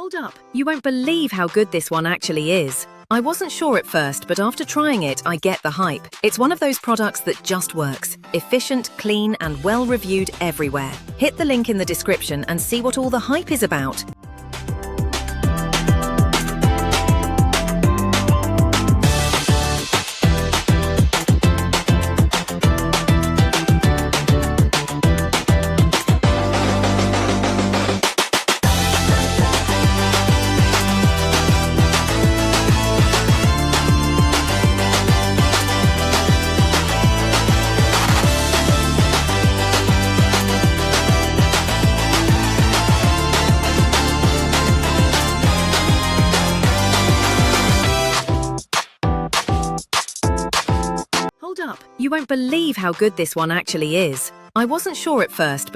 Hold up, you won't believe how good this one actually is. I wasn't sure at first, but after trying it, I get the hype. It's one of those products that just works. Efficient, clean, and well-reviewed everywhere. Hit the link in the description and see what all the hype is about. Hold up, you won't believe how good this one actually is. I wasn't sure at first, but